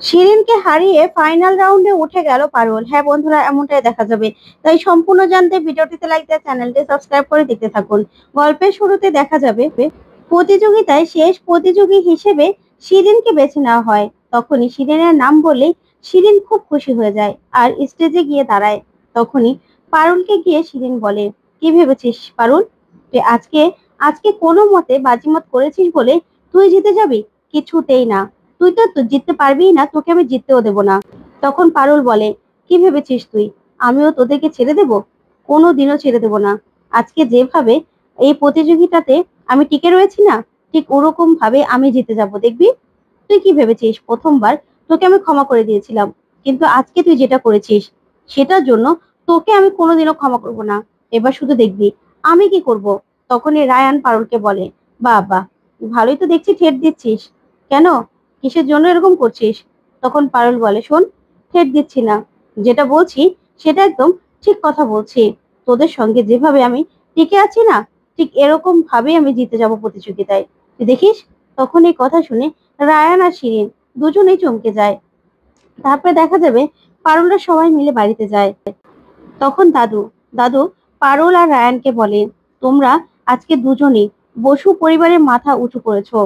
শিরিনকে হারিয়ে ফাইনাল রাউন্ডে উঠে গেল পারুল। হ্যাঁ বন্ধুরা, এমনটাই দেখা যাবে। তাই সম্পূর্ণ জানতে ভিডিওটিতে লাইক দিয়ে চ্যানেলটি সাবস্ক্রাইব করে দেখতে থাকুন। গল্পের শুরুতে দেখা যাবে প্রতিযোগিতায় শেষ প্রতিযোগী হিসেবে শিরিনকে বেছে নেওয়া হয়। তখনই শিরিনের নাম বললেই শিরিন খুব খুশি হয়ে যায় আর স্টেজে গিয়ে দাঁড়ায়। তখনই পারুলকে গিয়ে শিরিন বলে, কি ভেবেছিস পারুল, তুই আজকে আজকে কোনো মতে বাজিমাত করেছিস বলে তুই জিতে যাবি? কিছুতেই না, তুই তো জিততে পারবি না, তোকে আমি জিততেও দেবো না। তখন পারুল বলে, কি ভেবেছিস তুই আমিও তোদেরকে ছেড়ে দেব? কোনোদিনও ছেড়ে দেব না। আজকে যেভাবে এই প্রতিযোগিতাতে আমি টিকে রয়েছি না, ঠিক ওরকম ভাবে আমি জিতে যাব, দেখবি। তুই কি ভেবেছিস প্রথমবার তোকে আমি ক্ষমা করে দিয়েছিলাম, কিন্তু আজকে তুই যেটা করেছিস সেটার জন্য তোকে আমি কোনোদিনও ক্ষমা করব না। এবার শুধু দেখবি আমি কি করব। তখনই রায়ান পারুলকে বলে, বাবা ভালোই তো দেখছি ঠেট দিচ্ছিস, কেন, কিসের জন্য এরকম করছিস? তখন পারুল বলে, শোন, ঠেট দিচ্ছি না, যেটা বলছি সেটা একদম ঠিক কথা বলছি। তোদের সঙ্গে যেভাবে আমি টিকে আছি না, ঠিক এরকম ভাবেই আমি জিতে যাব প্রতিযোগিতায়, তুই দেখিস। তখন এই কথা শুনে রায়ান আর শিরিন দুজনেই চমকে যায়। তারপরে দেখা যাবে পারুলরা সবাই মিলে বাড়িতে যায়। তখন দাদু দাদু পারুল আর রায়ানকে বলে, তোমরা আজকে দুজনেই বসু পরিবারের মাথা উঁচু করেছো।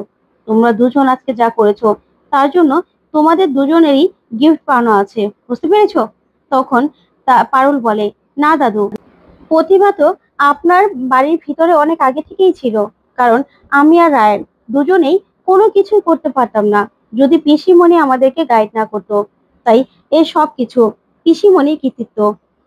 তোমরা দুজন আজকে যা করেছো তার জন্য তোমাদের দুজনেরই গিফট পাওনা আছে, বুঝতে পেরেছো? তখন পারুল বলে, না দাদু, প্রতিভা তো আপনার বাড়ির ভিতরে অনেক আগে থেকেই ছিল। কারণ আমি আর রায়ান দুজনেই কোনো কিছুই করতে পারতাম না যদি পিসিমণি আমাদেরকে গাইড না করতো। তাই এই সব কিছু পিসিমণির কৃতিত্ব।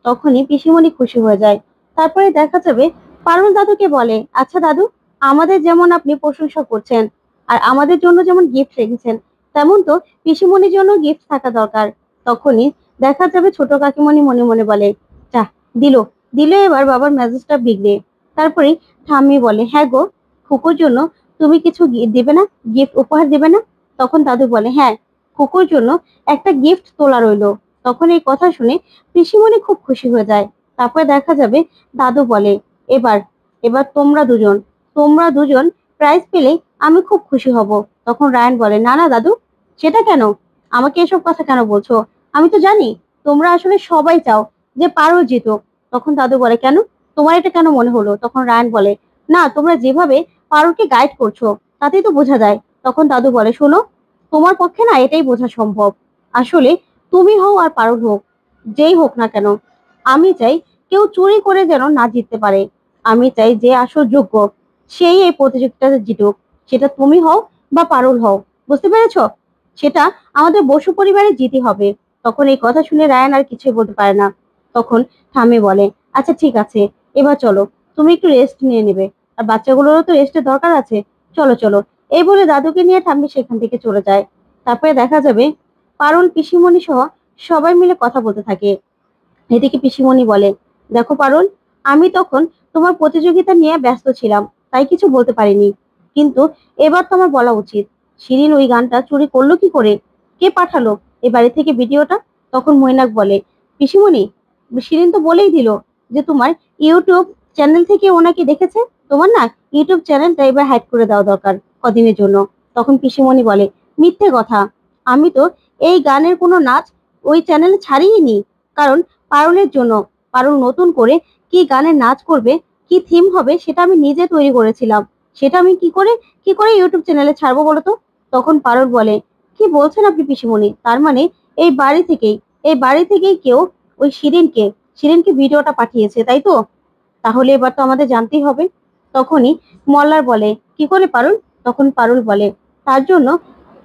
তখনই পিসিমণি খুশি হয়ে যায়। তারপরে দেখা যাবে পারুল দাদুকে বলে, আচ্ছা দাদু, আমাদের যেমন আপনি প্রশংসা করছেন আর আমাদের জন্য যেমন গিফট রেখেছেন, তেমন তো পিসিমণির জন্য গিফট থাকা দরকার। তখনই দেখা যাবে ছোট কাকিমণি মনে মনে বলে, যা, দিল দিলে এবার বাবার মেজাজটা বিগড়ে। তারপরে ঠাম্মি বলে, হ্যাঁ গো, খুকুর জন্য তুমি কিছু দেবে না, গিফট উপহার দেবে না? তখন দাদু বলে, হ্যাঁ, খুকুর জন্য একটা গিফট তোলা রইলো। তখন এই কথা শুনে পিসিমণি খুব খুশি হয়ে যায়। তারপরে দেখা যাবে দাদু বলে, এবার এবার তোমরা দুজন প্রাইজ পেলে আমি খুব খুশি হব। তখন রায়ান বলে, না না দাদু, সেটা কেন, আমাকে এসব কথা কেন বলছো? আমি তো জানি তোমরা আসলে সবাই চাও যে পারো জিতুক। তখন দাদু বলে, কেন, তোমার এটা কেন মনে হলো? তখন রায়ান বলে, না, তোমরা যেভাবে পারুলকে গাইড করছো তাতেই তো বোঝা যায়। তখন দাদু বলে, শোনো, তোমার পক্ষে না এটাই বোঝা সম্ভব। আসলে তুমি হও আর পারুল হোক, যেই হোক না কেন, আমি চাই কেউ চুরি করে যেন না জিততে পারে। আমি চাই যে আসল যোগ্য সেই এই প্রতিযোগিতাতে জিতুক, সেটা তুমি হও বা পারুল হও, বুঝতে পেরেছো? সেটা আমাদের বসু পরিবারে জিতে হবে। তখন এই কথা শুনে রায়ান আর কিছুই বলতে পারে না। তখন ঠাম্মি বলে, আচ্ছা ঠিক আছে, এবার চলো, তুমি একটু রেস্ট নিয়ে নেবে, আর বাচ্চাগুলোরও তো রেস্টের দরকার আছে। চলো চলো, এই বলে দাদুকে নিয়ে ঠাম্মি সেখান থেকে চলে যায়। তারপরে দেখা যাবে পারুল পিসিমণি সহ সবাই মিলে কথা বলতে থাকে। এদিকে পিসিমণি বলে, দেখো পারুল, আমি তখন তোমার প্রতিযোগিতা নিয়ে ব্যস্ত ছিলাম, তাই কিছু বলতে পারিনি, কিন্তু এবার তোমার বলা উচিত, শিরিন ওই গানটা চুরি করলো কি করে? কে পাঠালো এ বাড়ি থেকে ভিডিওটা? তখন মৈনাক বলে, পিসিমণি, শিরিন তো বলেই দিল যে তোমার ইউটিউব চ্যানেল থেকে ওনাকে দেখেছে। তোমার না ইউটিউব চ্যানেলটা এবার হ্যাক করে দেওয়া দরকার কদিনের জন্য। তখন পিসিমণি বলে, মিথ্যে কথা, আমি তো এই গানের কোনো নাচ ওই চ্যানেলে ছাড়িয়ে, কারণ পারুলের জন্য। পারুল নতুন করে কি গানের নাচ করবে, কি থিম হবে, সেটা আমি নিজে তৈরি করেছিলাম। সেটা আমি কি করে ইউটিউব চ্যানেলে ছাড়বো বলতো? তখন পারুল বলে, কি বলছেন আপনি পিসিমণি, তার মানে এই বাড়ি থেকেই কেউ ওই শিরিনকে ভিডিওটা পাঠিয়েছে, তাই তো? তাহলে এবার তো আমাদের জানতেই হবে। তখনই মল্লার বলে, কি করে পারুল? তখন পারুল বলে, তার জন্য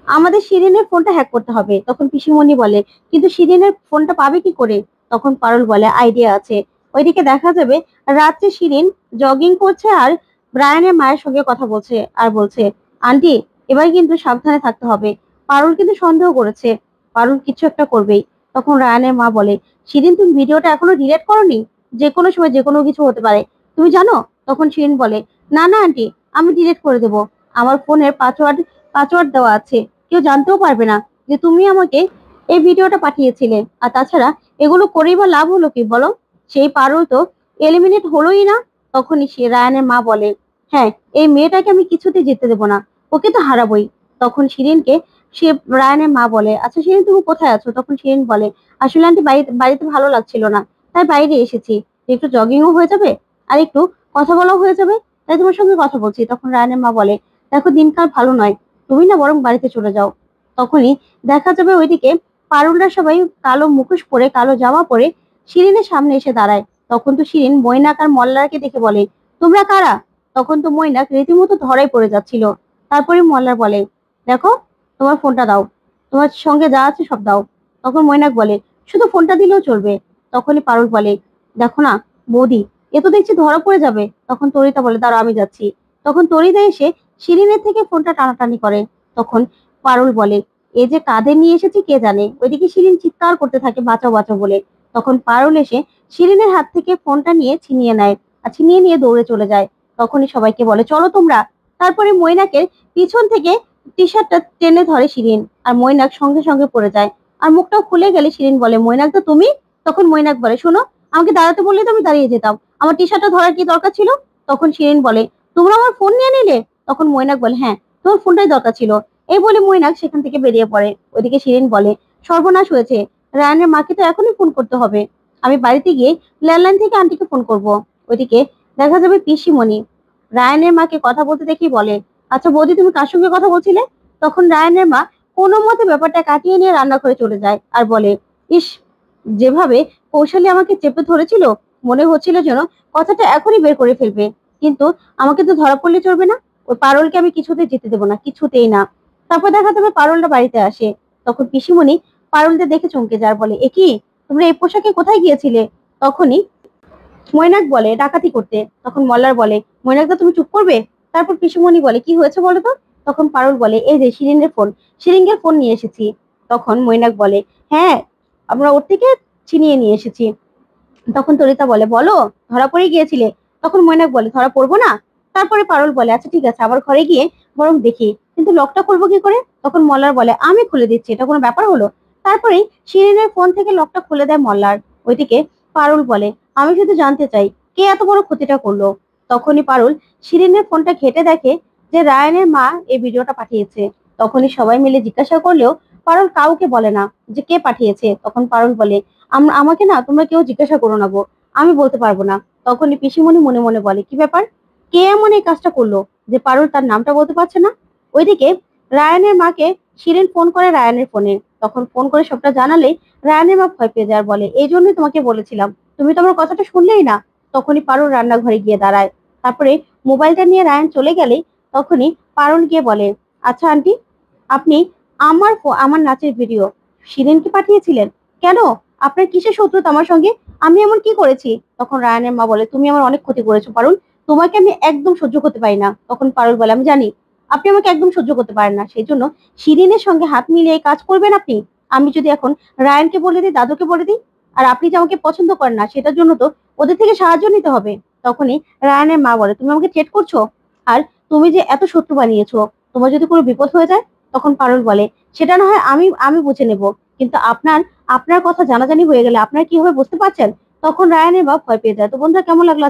আমাদের শিরিনের ফোনটা হ্যাক করতে হবে। তখন পিসিমণি বলে, কিন্তু শিরিনের ফোনটা পাবে কি করে? তখন পারুল বলে, আইডিয়া আছে। ওইদিকে দেখা যাবে রাত্রে শিরিন জগিং করছে আর ব্রায়ানের মায়ের সঙ্গে কথা বলছে আর বলছে, আন্টি, এবার কিন্তু সাবধানে থাকতে হবে, পারুল কিন্তু সন্দেহ করেছে, পারুল কিছু একটা করবেই। তখন রায়ানের মা বলে, শিরিন, তুমি ভিডিওটা এখনো ডিলিট করোনি? যে কোনো সময় যে কোনো কিছু হতে পারে, তুমি জানো? তখন শিরিন বলে, না না আন্টি, আমি ডিলিট করে দেবো, আমার ফোনের পাসওয়ার্ড পাসওয়ার্ড দেওয়া আছে, কেউ জানতেও পারবে না যে তুমি আমাকে এই ভিডিওটা পাঠিয়েছিলে। আর তাছাড়া এগুলো করেই বা লাভ হলো কি বলো? সেই পারুল তো এলিমিনেট হলোই না। তখনই সে রায়ানের মা বলে, হ্যাঁ, এই মেয়েটাকে আমি কিছুতে জিততে দেবো না, ওকে তো হারাবোই। তখন শিরিনকে সে রায়ানের মা বলে, আচ্ছা শিরিন তুমি কোথায় আছো? তখন শিরিন বলে, আসলে আন্টি বাড়িতে ভালো লাগছিল না, তাই বাইরে এসেছি, একটু জগিংও হয়ে যাবে আর একটু কথা বলাও হয়ে যাবে, তাই তোমার সঙ্গে কথা বলছি। তখন রায়ানের মা বলে, দেখো দিনকাল ভালো নয়, তুমি না বরং বাড়িতে চলে যাও। তখনই দেখা যাবে ওইদিকে পারুলরা সবাই কালো মুখোশ পরে, কালো জামা পরে শিরিনের সামনে এসে দাঁড়ায়। তখন তো শিরিন মৈনাক আর মল্লারকে দেখে বলে, তোমরা কারা? তখন তো মৈনাক রীতিমতো ধরাই পড়ে যাচ্ছিল। তারপরে মল্লার বলে, দেখো তোমার ফোনটা দাও, তোমার সঙ্গে যা আছে সব দাও। তখন মৈনাক বলে, শুধু ফোনটা দিলেও চলবে। তখনই পারুল বলে, দেখো না বৌদি, এ তো দেখছি ধরা পড়ে যাবে। তখন তরিতা বলে, দাঁড়াও আমি যাচ্ছি। তখন তরিতা এসে শিরিনের থেকে ফোনটা টানাটানি করে। তখন পারুল বলে, এ যে কাঁধে নিয়ে এসেছি কে জানে। ওইদিকে শিরিন চিৎকার করতে থাকে, বাঁচাও বাঁচাও বলে। তখন পারুল এসে শিরিনের হাত থেকে ফোনটা নিয়ে ছিনিয়ে নেয়, আর ছিনিয়ে নিয়ে দৌড়ে চলে যায়। তখনই সবাইকে বলে, চলো তোমরা। তারপরে মৈনাকের পিছন থেকে টি শার্টটা টেনে ধরে শিরিন, আর মৈনাক সঙ্গে সঙ্গে পড়ে যায়। আর মুখটাও খুলে গেলে শিরিন বলে, মৈনাক তো তুমি? তখন মৈনাক বলে, শোনো, আমাকে দাঁড়াতে বললে তো আমি দাঁড়িয়ে যেতাম, আমার টি শার্টটা ধরার কি দরকার ছিল? তখন শিরিন বলে, তোমরা আমার ফোন নিয়ে নিলে? তখন মৈনাক বলে, হ্যাঁ, তোমার ফোনটাই দরকার ছিল। এই বলে মৈনাক সেখান থেকে বেরিয়ে পড়ে। ওইদিকে শিরিন বলে, সর্বনাশ হয়েছে, রায়ানের মাকে তো এখনই ফোন করতে হবে, আমি বাড়িতে গিয়ে ল্যান্ডলাইন থেকে আন্টিকে ফোন করব। ওইদিকে দেখা যাবে পিসিমণি রায়ানের মাকে কথা বলতে দেখেই বলে, আচ্ছা বৌদি তুমি কার সঙ্গে কথা বলছিলে? তখন রায়ানের মা কোনো মতে ব্যাপারটা কাটিয়ে নিয়ে রান্নাঘরে চলে যায় আর বলে, ইস, যেভাবে কৌশলী আমাকে চেপে ধরেছিল, মনে হচ্ছিল যেন কথাটা এখনই বের করে ফেলবে, কিন্তু আমাকে তো ধরা পড়লে চলবে না, ওই পারুলকে আমি কিছুতেই যেতে দেবো না, কিছুতেই না। তারপর দেখা যাবে পারুলটা বাড়িতে আসে। তখন পিসিমণি পারুলদের দেখে চমকে যায়, বলে, এ কি, তোমরা এই পোশাকে কোথায় গিয়েছিলে? তখনই মৈনাক বলে, ডাকাতি করতে। তখন মল্লার বলে, মৈনাক দা তুমি চুপ করবে? তারপর পিসুমণি বলে, কি হয়েছে বলো তো? তখন পারুল বলে, এই যে শিরিনের ফোন, শিরিনের ফোন নিয়ে এসেছি। তখন মৈনাক বলে, হ্যাঁ, আমরা ওর থেকে ছিনিয়ে নিয়ে এসেছি। তখন তরিতা বলে, বলো, ধরা পড়ে গিয়েছিলে? তখন মৈনাক বলে, ধরা পড়বো না। তারপরে পারুল বলে, আচ্ছা ঠিক আছে, আবার ঘরে গিয়ে বরং দেখি, কিন্তু লকটা খুলবো কি করে? তখন মল্লার বলে, আমি খুলে দিচ্ছি, এটা কোনো ব্যাপার হলো? তারপরেই শিরিনের ফোন থেকে লকটা খুলে দেয় মল্লার। ওইদিকে পারুল বলে, আমি শুধু জানতে চাই, কে এত বড় ক্ষতিটা করলো? তখনই পারুল শিরিনের ফোনটা ঘেটে দেখে যে রায়ানের মা এই ভিডিওটা পাঠিয়েছে। তখনই সবাই মিলে জিজ্ঞাসা করলেও পারুল কাউকে বলে না যে কে পাঠিয়েছে। তখন পারুল বলে, আমাকে না তোমরা কেউ জিজ্ঞাসা করো না গো, আমি বলতে পারবো না। তখনই পিসিমণি মনে মনে বলে, কি ব্যাপার, কে এমন এই কাজটা করলো যে পারুল তার নামটা বলতে পারছে না? ওইদিকে রায়ানের মাকে শিরিন ফোন করে রায়ানের ফোনে। তখন ফোন করে সবটা জানালে রায়ানের মা ভয় পেয়ে যায়, বলে, এই জন্যই তোমাকে বলেছিলাম, তুমি তো আমার কথাটা শুনলেই না। তখনই পারুল রান্নাঘরে গিয়ে দাঁড়ায়। তারপরে মোবাইলটা নিয়ে রায়ান চলে গেলে তখনই পারুল গিয়ে বলে, আচ্ছা আন্টি, আপনি আমার নাচের ভিডিও শিরিনকে পাঠিয়েছিলেন কেন? আপনার কিসের শত্রুতা আমার সঙ্গে? আমি এমন কি করেছি? তখন রায়ানের মা বলে, তুমি আমার অনেক ক্ষতি করেছো পারুল, তোমাকে আমি একদম সহ্য করতে পারি না। তখন পারুল বলে, আমি জানি আপনি আমাকে একদম সহ্য করতে পারেন না, সেই জন্য শিরিনের সঙ্গে হাত মিলিয়ে কাজ করবেন আপনি? আমি যদি এখন রায়ানকে বলে দিই, দাদুকে বলে দিই, আর আপনি যে আমাকে পছন্দ করেন না সেটার জন্য তো ওদের থেকে সাহায্য নিতে হবে। তখনই রায়ানের মা বলে, তুমি আমাকে থ্রেট করছো? আর তুমি যে এত শত্রু বানিয়েছো, তোমার যদি কোনো বিপদ হয়ে যায়? তখন পারুল বলে, সেটা না হয় আমি আমি বুঝে নেব, কিন্তু আপনার আপনার কথা জানাজানি হয়ে গেলে আপনার কি হবে বুঝতে পারছেন? তখন রায়ানের মা ভয় পেয়ে যায়। তো বন্ধুরা, কেমন লাগলো?